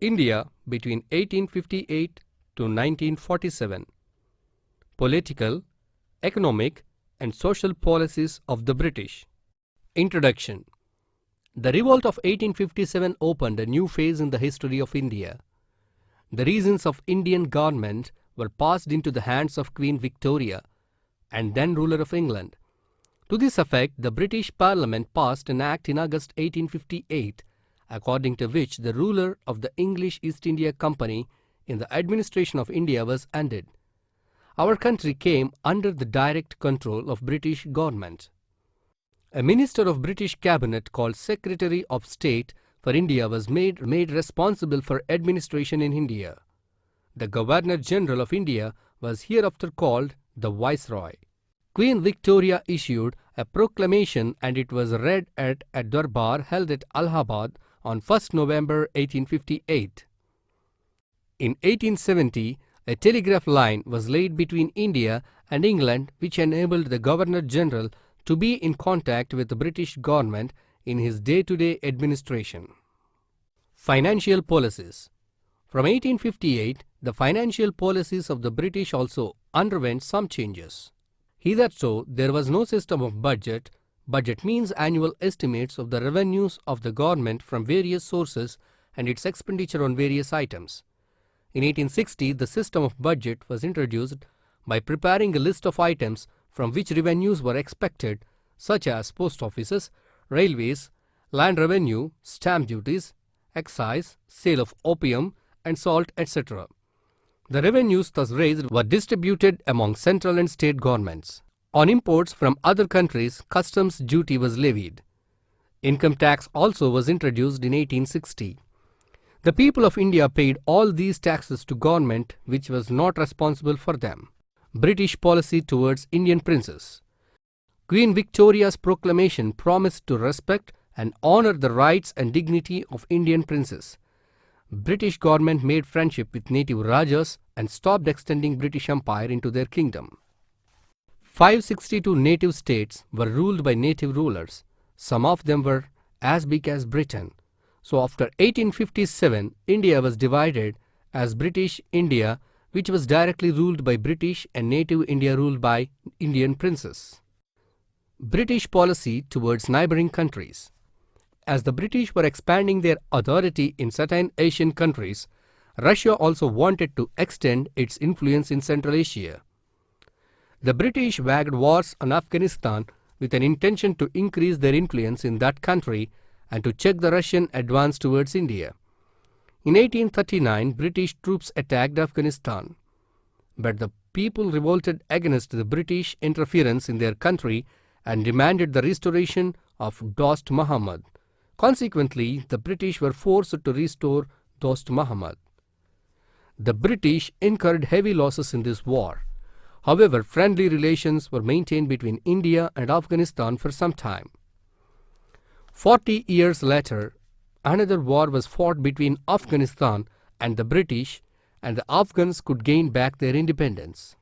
India between 1858 to 1947. Political, economic, and social policies of the British. Introduction. The revolt of 1857 opened a new phase in the history of India. The reasons of Indian government were passed into the hands of Queen Victoria, and then ruler of England. To this effect, the British Parliament passed an act in August 1858, according to which the ruler of the English East India Company in the administration of India was ended. Our country came under the direct control of British government. A minister of British cabinet called Secretary of State for India was made responsible for administration in India. The Governor General of India was hereafter called the Viceroy. Queen Victoria issued a proclamation and it was read at a Darbar held at Allahabad on 1st November 1858. In 1870, a telegraph line was laid between India and England which enabled the Governor General to be in contact with the British government in his day-to-day administration. Financial policies. From 1858, the financial policies of the British also underwent some changes. Hitherto, there was no system of budget. Budget means annual estimates of the revenues of the government from various sources and its expenditure on various items. In 1860, the system of budget was introduced by preparing a list of items from which revenues were expected, such as post offices, railways, land revenue, stamp duties, excise, sale of opium and salt, etc. The revenues thus raised were distributed among central and state governments. On imports from other countries, customs duty was levied. Income tax also was introduced in 1860. The people of India paid all these taxes to government which was not responsible for them. British policy towards Indian princes. Queen Victoria's proclamation promised to respect and honor the rights and dignity of Indian princes. British government made friendship with native Rajas and stopped extending British Empire into their kingdom. 562 native states were ruled by native rulers. Some of them were as big as Britain. So after 1857, India was divided as British India, which was directly ruled by British, and native India ruled by Indian princes. British policy towards neighbouring countries. As the British were expanding their authority in certain Asian countries, Russia also wanted to extend its influence in Central Asia. The British waged wars on Afghanistan with an intention to increase their influence in that country and to check the Russian advance towards India. In 1839, British troops attacked Afghanistan, but the people revolted against the British interference in their country and demanded the restoration of Dost Muhammad. Consequently, the British were forced to restore Dost Muhammad. The British incurred heavy losses in this war. However, friendly relations were maintained between India and Afghanistan for some time. 40 years later, another war was fought between Afghanistan and the British, and the Afghans could gain back their independence.